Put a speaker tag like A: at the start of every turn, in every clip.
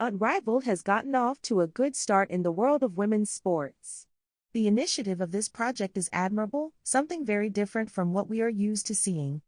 A: Unrivaled has gotten off to a good start in the world of women's sports. The initiative of this project is admirable, something very different from what we are used to seeing.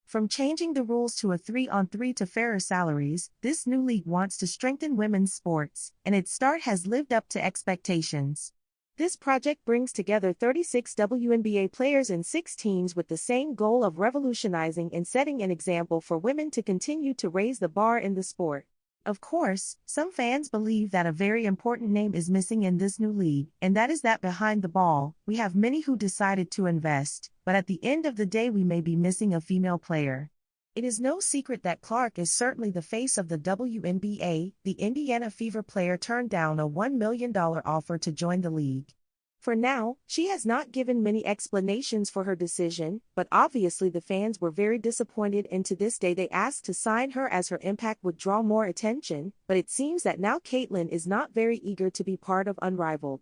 A: From changing the rules to a 3-on-3 to fairer salaries, this new league wants to strengthen women's sports, and its start has lived up to expectations. This project brings together 36 WNBA players in 6 teams with the same goal of revolutionizing and setting an example for women to continue to raise the bar in the sport. Of course, some fans believe that a very important name is missing in this new league, and that is that behind the ball, we have many who decided to invest, but at the end of the day we may be missing a female player. It is no secret that Clark is certainly the face of the WNBA. The Indiana Fever player turned down a $1 million offer to join the league. For now, she has not given many explanations for her decision, but obviously the fans were very disappointed, and to this day they asked to sign her as her impact would draw more attention, but it seems that now Caitlyn is not very eager to be part of Unrivaled.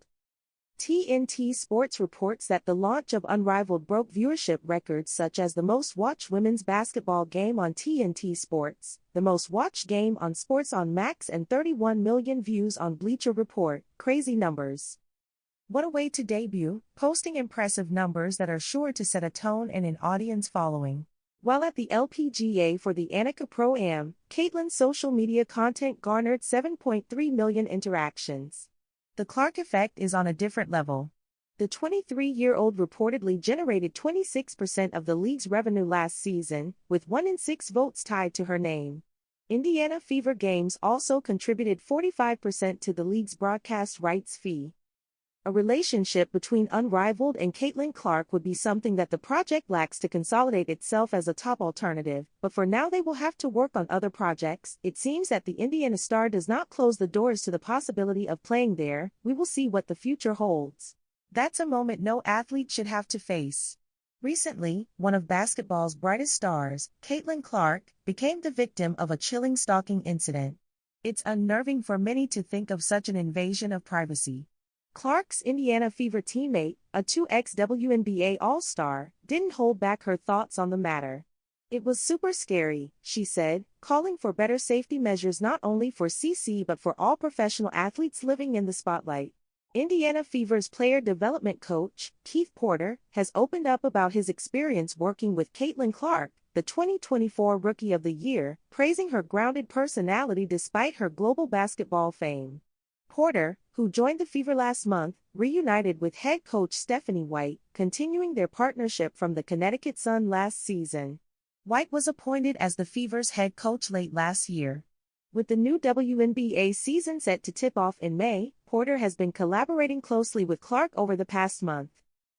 A: TNT Sports reports that the launch of Unrivaled broke viewership records such as the most watched women's basketball game on TNT Sports, the most watched game on Sports on Max, and 31 million views on Bleacher Report. Crazy numbers. What a way to debut, posting impressive numbers that are sure to set a tone and an audience following. While at the LPGA for the Annika Pro-Am, Caitlyn's social media content garnered 7.3 million interactions. The Clark effect is on a different level. The 23-year-old reportedly generated 26% of the league's revenue last season, with 1 in 6 votes tied to her name. Indiana Fever games also contributed 45% to the league's broadcast rights fee. A relationship between Unrivaled and Caitlyn Clark would be something that the project lacks to consolidate itself as a top alternative, but for now they will have to work on other projects. It seems that the Indiana star does not close the doors to the possibility of playing there. We will see what the future holds. That's a moment no athlete should have to face. Recently, one of basketball's brightest stars, Caitlyn Clark, became the victim of a chilling stalking incident. It's unnerving for many to think of such an invasion of privacy. Clark's Indiana Fever teammate, a 2x WNBA All-Star, didn't hold back her thoughts on the matter. "It was super scary," she said, calling for better safety measures not only for CC but for all professional athletes living in the spotlight. Indiana Fever's player development coach, Keith Porter, has opened up about his experience working with Caitlyn Clark, the 2024 Rookie of the Year, praising her grounded personality despite her global basketball fame. Porter, who joined the Fever last month, reunited with head coach Stephanie White, continuing their partnership from the Connecticut Sun last season. White was appointed as the Fever's head coach late last year. With the new WNBA season set to tip off in May, Porter has been collaborating closely with Clark over the past month.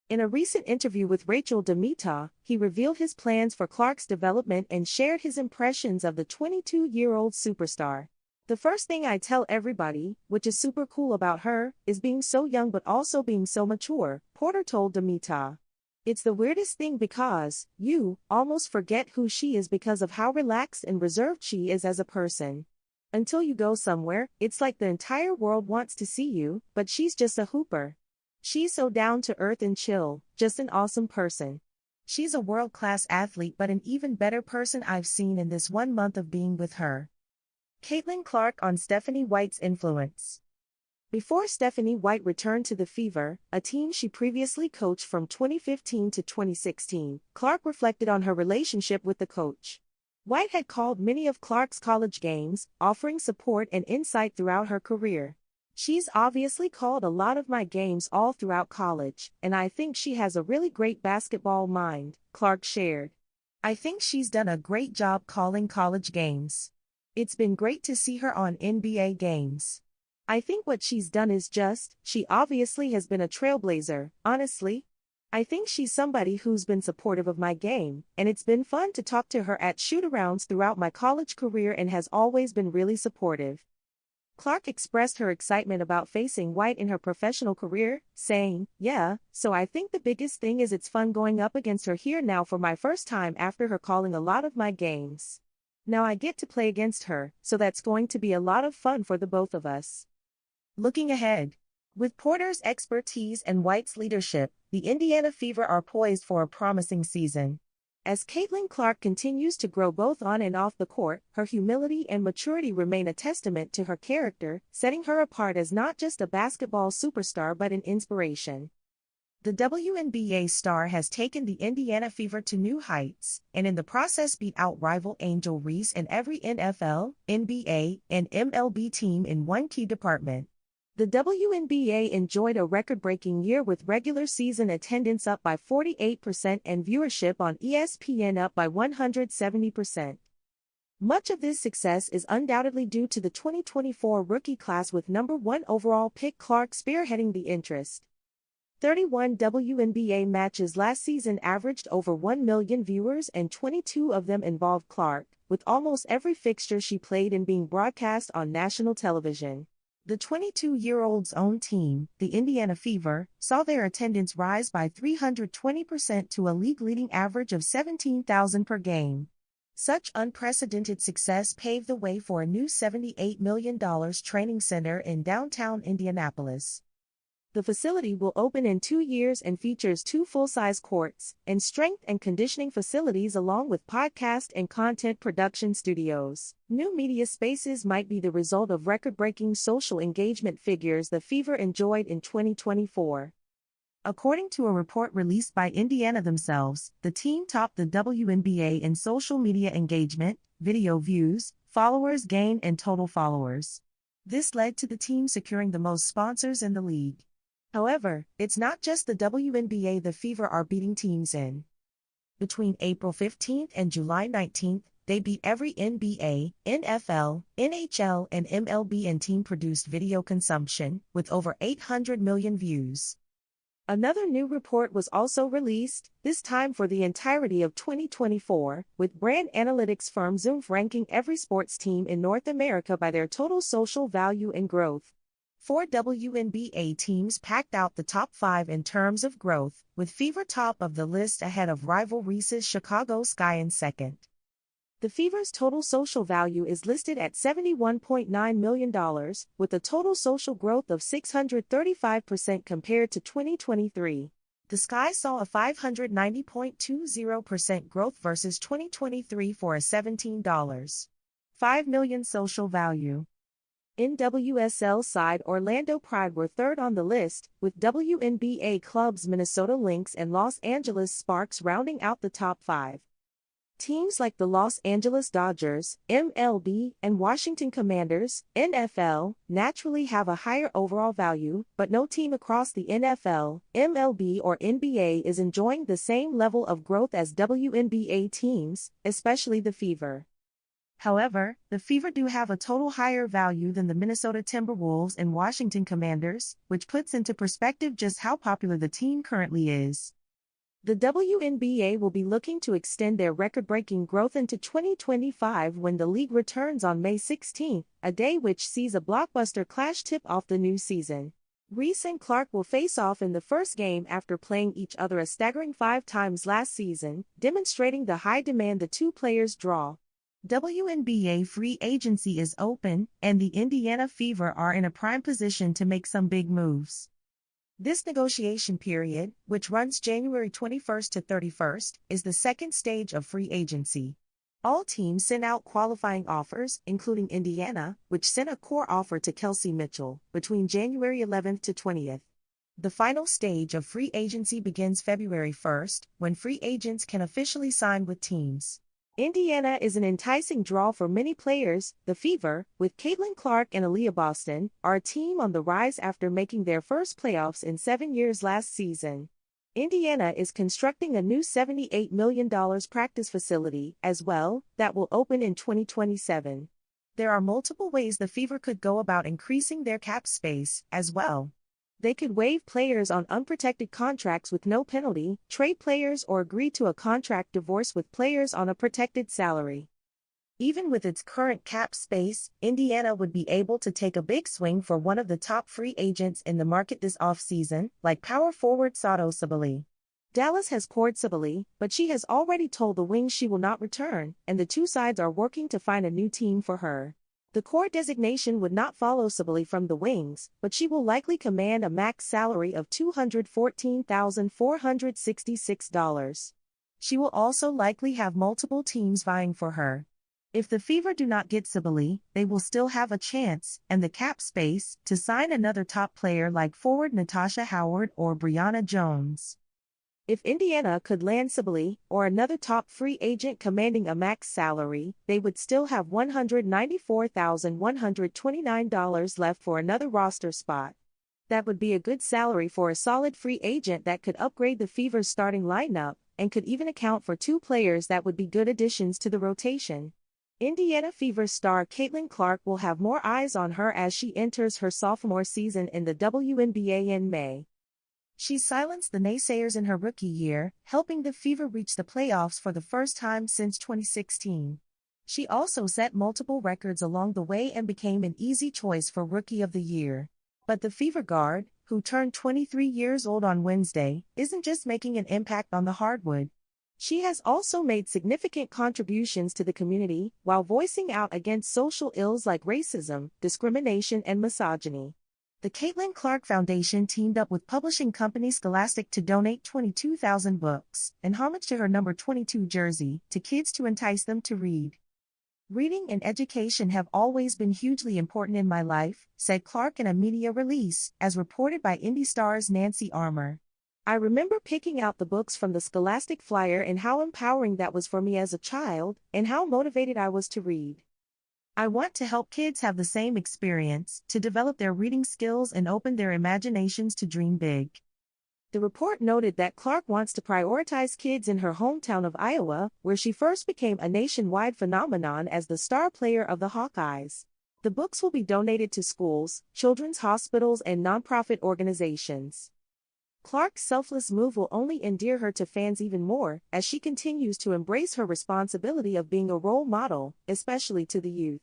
A: In a recent interview with Rachel DeMita, he revealed his plans for Clark's development and shared his impressions of the 22-year-old superstar. "The first thing I tell everybody, which is super cool about her, is being so young but also being so mature," Porter told DeMita. "It's the weirdest thing because you almost forget who she is because of how relaxed and reserved she is as a person. Until you go somewhere, it's like the entire world wants to see you, but she's just a hooper. She's so down to earth and chill, just an awesome person. She's a world-class athlete but an even better person I've seen in this 1 month of being with her." Caitlyn Clark on Stephanie White's influence. Before Stephanie White returned to the Fever, a team she previously coached from 2015 to 2016, Clark reflected on her relationship with the coach. White had called many of Clark's college games, offering support and insight throughout her career. "She's obviously called a lot of my games all throughout college, and I think she has a really great basketball mind," Clark shared. "I think she's done a great job calling college games. It's been great to see her on NBA games. I think what she's done is she obviously has been a trailblazer, honestly. I think she's somebody who's been supportive of my game, and it's been fun to talk to her at shoot-arounds throughout my college career and has always been really supportive." Clark expressed her excitement about facing White in her professional career, saying, "Yeah, so I think the biggest thing is it's fun going up against her here now for my first time after her calling a lot of my games. Now I get to play against her, so that's going to be a lot of fun for the both of us." Looking ahead. With Porter's expertise and White's leadership, the Indiana Fever are poised for a promising season. As Caitlyn Clark continues to grow both on and off the court, her humility and maturity remain a testament to her character, setting her apart as not just a basketball superstar but an inspiration. The WNBA star has taken the Indiana Fever to new heights, and in the process beat out rival Angel Reese and every NFL, NBA, and MLB team in one key department. The WNBA enjoyed a record-breaking year with regular season attendance up by 48% and viewership on ESPN up by 170%. Much of this success is undoubtedly due to the 2024 rookie class with number 1 overall pick Clark spearheading the interest. 31 WNBA matches last season averaged over 1 million viewers and 22 of them involved Clark, with almost every fixture she played in being broadcast on national television. The 22-year-old's own team, the Indiana Fever, saw their attendance rise by 320% to a league-leading average of 17,000 per game. Such unprecedented success paved the way for a new $78 million training center in downtown Indianapolis. The facility will open in 2 years and features 2 full-size courts and strength and conditioning facilities along with podcast and content production studios. New media spaces might be the result of record-breaking social engagement figures the Fever enjoyed in 2024. According to a report released by Indiana themselves, the team topped the WNBA in social media engagement, video views, followers gained and total followers. This led to the team securing the most sponsors in the league. However, it's not just the WNBA the Fever are beating teams in. Between April 15th and July 19th, they beat every NBA, NFL, NHL, and MLB and team-produced video consumption, with over 800 million views. Another new report was also released, this time for the entirety of 2024, with brand analytics firm Zoom ranking every sports team in North America by their total social value and growth. 4 WNBA teams packed out the top 5 in terms of growth, with Fever top of the list ahead of rival Reese's Chicago Sky in second. The Fever's total social value is listed at $71.9 million, with a total social growth of 635% compared to 2023. The Sky saw a 590.20% growth versus 2023 for a $17.5 million social value. NWSL side Orlando Pride were third on the list, with WNBA clubs Minnesota Lynx and Los Angeles Sparks rounding out the top 5. Teams like the Los Angeles Dodgers, MLB, and Washington Commanders, NFL, naturally have a higher overall value, but no team across the NFL, MLB, or NBA is enjoying the same level of growth as WNBA teams, especially the Fever. However, the Fever do have a total higher value than the Minnesota Timberwolves and Washington Commanders, which puts into perspective just how popular the team currently is. The WNBA will be looking to extend their record-breaking growth into 2025 when the league returns on May 16, a day which sees a blockbuster clash tip off the new season. Reese and Clark will face off in the first game after playing each other a staggering 5 times last season, demonstrating the high demand the two players draw. WNBA free agency is open, and the Indiana Fever are in a prime position to make some big moves. This negotiation period, which runs January 21st to 31st, is the second stage of free agency. All teams sent out qualifying offers, including Indiana, which sent a core offer to Kelsey Mitchell, between January 11th to 20th. The final stage of free agency begins February 1st, when free agents can officially sign with teams. Indiana is an enticing draw for many players. The Fever, with Caitlyn Clark and Aaliyah Boston, are a team on the rise after making their first playoffs in 7 years last season. Indiana is constructing a new $78 million practice facility, as well, that will open in 2027. There are multiple ways the Fever could go about increasing their cap space, as well. They could waive players on unprotected contracts with no penalty, trade players, or agree to a contract divorce with players on a protected salary. Even with its current cap space, Indiana would be able to take a big swing for one of the top free agents in the market this offseason, like power forward Sato Sabally. Dallas has courted Sabally, but she has already told the Wings she will not return, and the two sides are working to find a new team for her. The core designation would not follow Sabally from the Wings, but she will likely command a max salary of $214,466. She will also likely have multiple teams vying for her. If the Fever do not get Sibylle, they will still have a chance, and the cap space, to sign another top player like forward Natasha Howard or Brianna Jones. If Indiana could land Sibylle, or another top free agent commanding a max salary, they would still have $194,129 left for another roster spot. That would be a good salary for a solid free agent that could upgrade the Fever's starting lineup, and could even account for 2 players that would be good additions to the rotation. Indiana Fever star Caitlyn Clark will have more eyes on her as she enters her sophomore season in the WNBA in May. She silenced the naysayers in her rookie year, helping the Fever reach the playoffs for the first time since 2016. She also set multiple records along the way and became an easy choice for Rookie of the Year. But the Fever guard, who turned 23 years old on Wednesday, isn't just making an impact on the hardwood. She has also made significant contributions to the community while voicing out against social ills like racism, discrimination, and misogyny. The Caitlyn Clark Foundation teamed up with publishing company Scholastic to donate 22,000 books, in homage to her number 22 jersey, to kids to entice them to read. "Reading and education have always been hugely important in my life," said Clark in a media release, as reported by Indy Star's Nancy Armour. "I remember picking out the books from the Scholastic flyer and how empowering that was for me as a child, and how motivated I was to read. I want to help kids have the same experience, to develop their reading skills and open their imaginations to dream big." The report noted that Clark wants to prioritize kids in her hometown of Iowa, where she first became a nationwide phenomenon as the star player of the Hawkeyes. The books will be donated to schools, children's hospitals, and nonprofit organizations. Clark's selfless move will only endear her to fans even more, as she continues to embrace her responsibility of being a role model, especially to the youth.